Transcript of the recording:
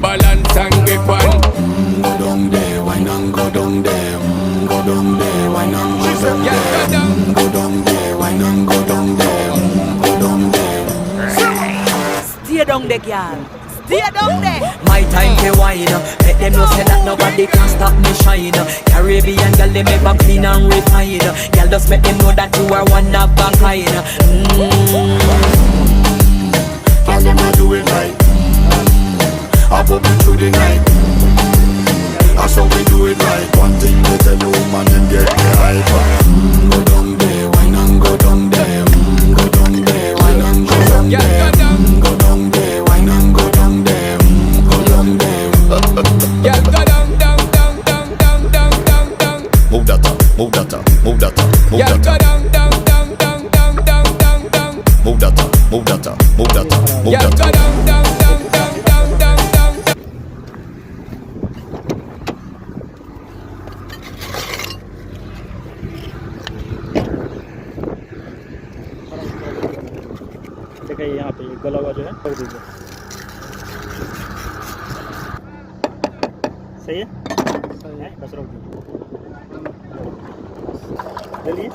balance and grip on. Go down there, wine and go down there. Go down there, wine and go down there. Go down there, wine and go down there. Go down there. Stay down there, girl. Stay down there. My time to wine. Let them know say that nobody can stop me shine. Caribbean girl, they make them clean and refine. Girl, just make them know that you are one of a kind. Girl, them a do it right. I put me through the night. That's how we do it right. One thing they tell you, man, them get me hype. Go down there, wine and go down there. Go down there, wine and go down there. Go down there, wine and go down there. Go down there. Yeah, go down, down, down, down, down, down, down, down. Move that up, move that up, move that up, move Yeah, that go up. down, down, down, down, down, down, down, down. Move that up, move that up, move that up, move Yeah, that go up. down, down, down, down, down, down, down. देखिए यहाँ पे ये गला हुआ जो है कर दीजिए। सही है? बस रोक दीजिए। ले लिए?